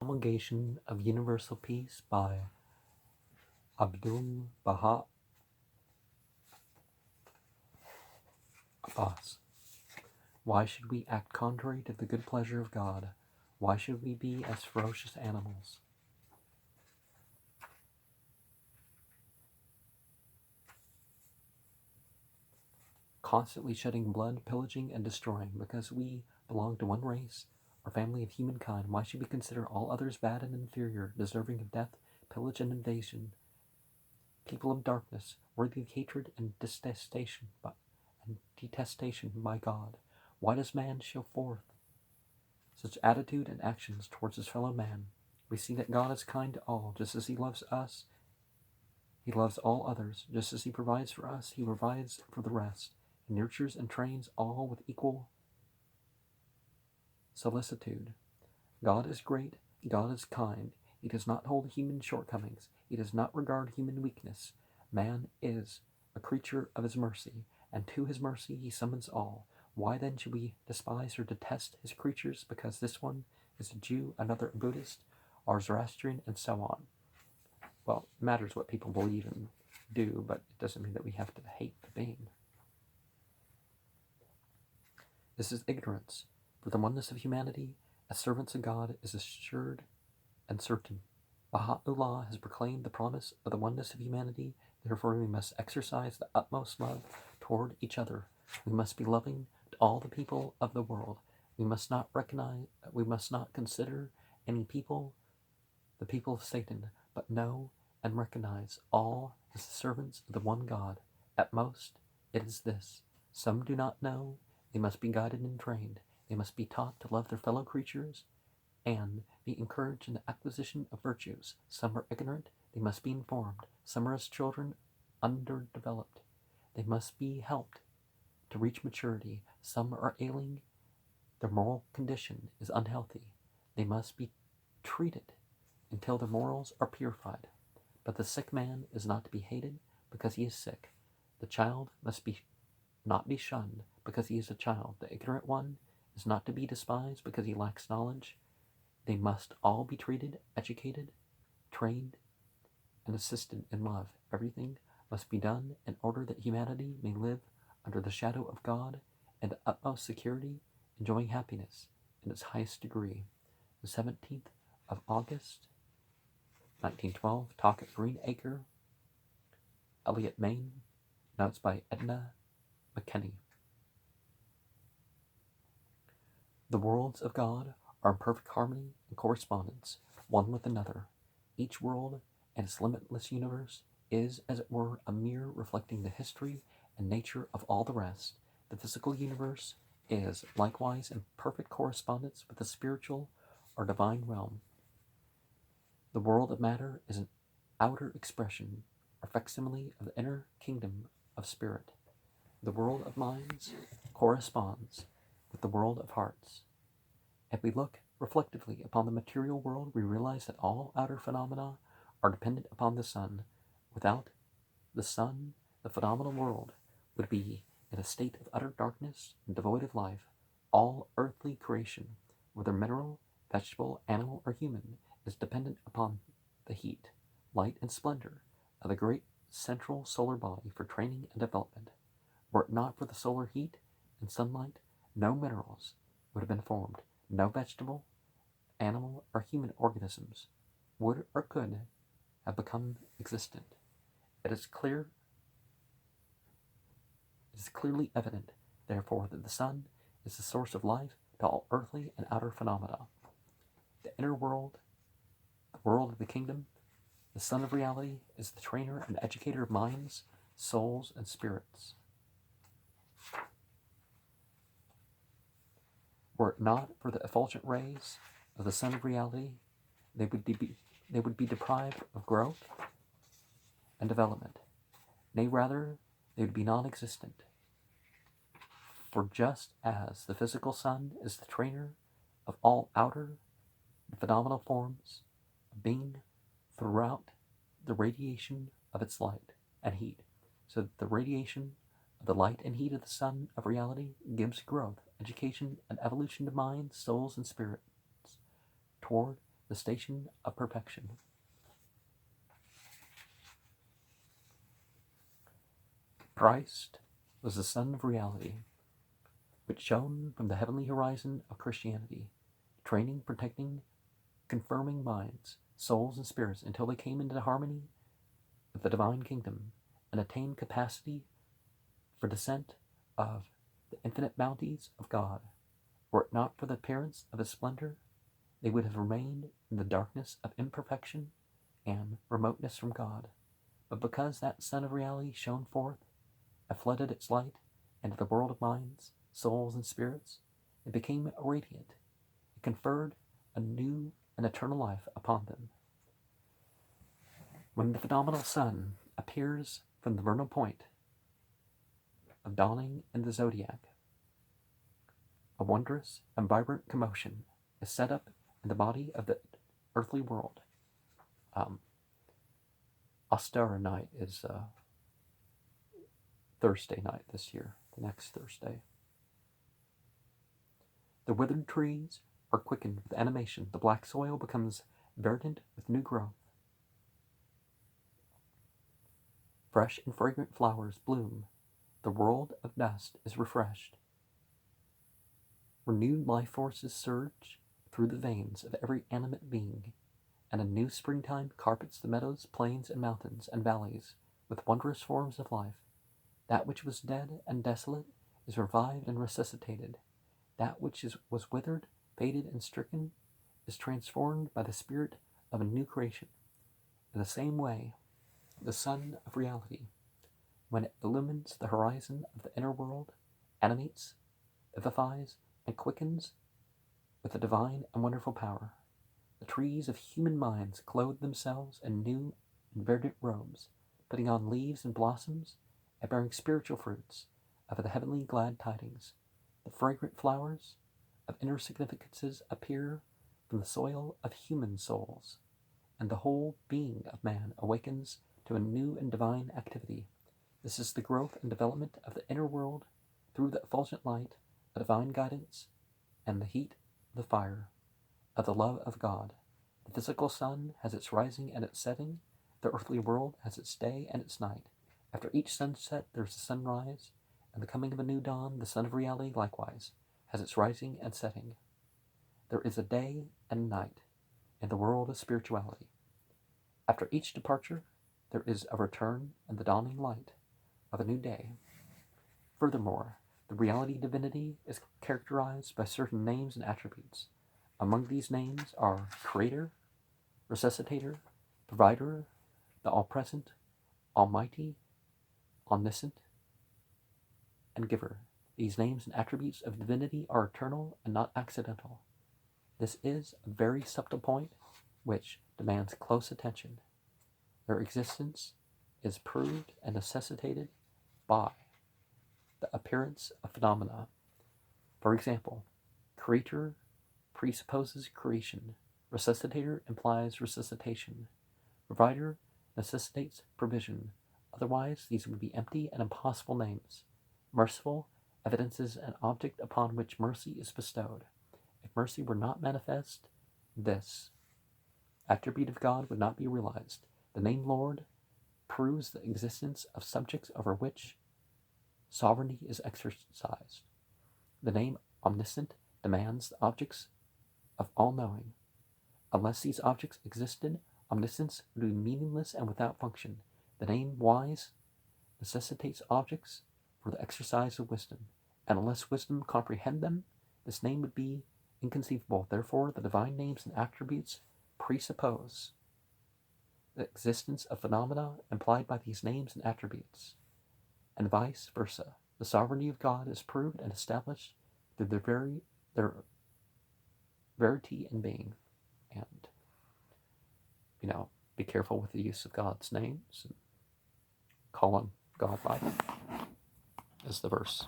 Promulgation of Universal Peace by Abdul Baha Abbas. Why should we act contrary to the good pleasure of God? Why should we be as ferocious animals? Constantly shedding blood, pillaging, and destroying, because we belong to one race, or family of humankind. Why should we consider all others bad and inferior, deserving of death, pillage, and invasion? People of darkness, worthy of hatred and detestation by God. Why does man show forth such attitude and actions towards his fellow man? We see that God is kind to all, just as he loves us. He loves all others, just as he provides for us, he provides for the rest, and nurtures and trains all with equal solicitude. God is great, God is kind. He does not hold human shortcomings. He does not regard human weakness. Man is a creature of his mercy, and to his mercy he summons all. Why then should we despise or detest his creatures because this one is a Jew, another a Buddhist, or Zoroastrian, and so on? Well, it matters what people believe and do, but it doesn't mean that we have to hate the being. This is ignorance, for the oneness of humanity as servants of God is assured and certain. Baha'u'llah has proclaimed the promise of the oneness of humanity, therefore we must exercise the utmost love toward each other. We must be loving to all the people of the world. We must not consider any people the people of Satan, but know and recognize all as the servants of the one God. At most, it is this: some do not know, they must be guided and trained. They must be taught to love their fellow creatures and be encouraged in the acquisition of virtues. Some are ignorant, they must be informed. Some are as children, underdeveloped. They must be helped to reach maturity. Some are ailing, their moral condition is unhealthy. They must be treated until their morals are purified. But the sick man is not to be hated because he is sick. The child must not be shunned because he is a child. The ignorant one is not to be despised because he lacks knowledge. They must all be treated, educated, trained, and assisted in love. Everything must be done in order that humanity may live under the shadow of God and utmost security, enjoying happiness in its highest degree. The 17th of August, 1912, talk at Green Acre, Eliot, Maine. Notes by Edna McKenney. The worlds of God are in perfect harmony and correspondence, one with another. Each world and its limitless universe is, as it were, a mirror reflecting the history and nature of all the rest. The physical universe is likewise in perfect correspondence with the spiritual or divine realm. The world of matter is an outer expression or facsimile of the inner kingdom of spirit. The world of minds corresponds with the world of hearts. If we look reflectively upon the material world, we realize that all outer phenomena are dependent upon the sun. Without the sun, the phenomenal world would be in a state of utter darkness and devoid of life. All earthly creation, whether mineral, vegetable, animal, or human, is dependent upon the heat, light, and splendor of the great central solar body for training and development. Were it not for the solar heat and sunlight, no minerals would have been formed. No vegetable, animal, or human organisms would or could have become existent. It is clearly evident, therefore, that the sun is the source of life to all earthly and outer phenomena. The inner world, the world of the kingdom, the sun of reality, is the trainer and educator of minds, souls, and spirits. Were it not for the effulgent rays of the sun of reality, they would be deprived of growth and development. Nay, rather, they would be non-existent. For just as the physical sun is the trainer of all outer and phenomenal forms of being throughout the radiation of its light and heat, so that the radiation of the light and heat of the sun of reality gives growth, education, and evolution to minds, souls, and spirits toward the station of perfection. Christ was the sun of reality, which shone from the heavenly horizon of Christianity, training, protecting, confirming minds, souls, and spirits until they came into harmony with the divine kingdom and attained capacity for descent of the infinite bounties of God. Were it not for the appearance of his splendor, they would have remained in the darkness of imperfection and remoteness from God. But because that sun of reality shone forth and flooded its light into the world of minds, souls, and spirits, it became radiant. It conferred a new and eternal life upon them. When the phenomenal sun appears from the vernal point of dawning in the zodiac, a wondrous and vibrant commotion is set up in the body of the earthly world. Ostara night is Thursday night this year, the next Thursday. The withered trees are quickened with animation. The black soil becomes verdant with new growth. Fresh and fragrant flowers bloom. The world of dust is refreshed. Renewed life forces surge through the veins of every animate being, and a new springtime carpets the meadows, plains, and mountains, and valleys with wondrous forms of life. That which was dead and desolate is revived and resuscitated. That which was withered, faded, and stricken is transformed by the spirit of a new creation. In the same way, the sun of reality, when it illumines the horizon of the inner world, animates, vivifies, and quickens with a divine and wonderful power. The trees of human minds clothe themselves in new and verdant robes, putting on leaves and blossoms, and bearing spiritual fruits of the heavenly glad tidings. The fragrant flowers of inner significances appear from the soil of human souls, and the whole being of man awakens to a new and divine activity. This is the growth and development of the inner world through the effulgent light of divine guidance and the heat of the fire of the love of God. The physical sun has its rising and its setting. The earthly world has its day and its night. After each sunset there is a sunrise, and the coming of a new dawn. The sun of reality likewise has its rising and setting. There is a day and a night in the world of spirituality. After each departure there is a return and the dawning light of a new day. Furthermore, the reality divinity is characterized by certain names and attributes. Among these names are Creator, Resuscitator, Provider, the All-Present, Almighty, Omniscient, and Giver. These names and attributes of divinity are eternal and not accidental. This is a very subtle point which demands close attention. Their existence is proved and necessitated by the appearance of phenomena. For example, Creator presupposes creation. Resuscitator implies resuscitation. Provider necessitates provision. Otherwise, these would be empty and impossible names. Merciful evidences an object upon which mercy is bestowed. If mercy were not manifest, this attribute of God would not be realized. The name Lord proves the existence of subjects over which sovereignty is exercised. The name Omniscient demands the objects of all-knowing. Unless these objects existed, omniscience would be meaningless and without function. The name Wise necessitates objects for the exercise of wisdom, and unless wisdom comprehend them, this name would be inconceivable. Therefore, the divine names and attributes presuppose the existence of phenomena implied by these names and attributes, and vice versa. The sovereignty of God is proved and established through their verity and being. And, be careful with the use of God's names and call on God by them, as the verse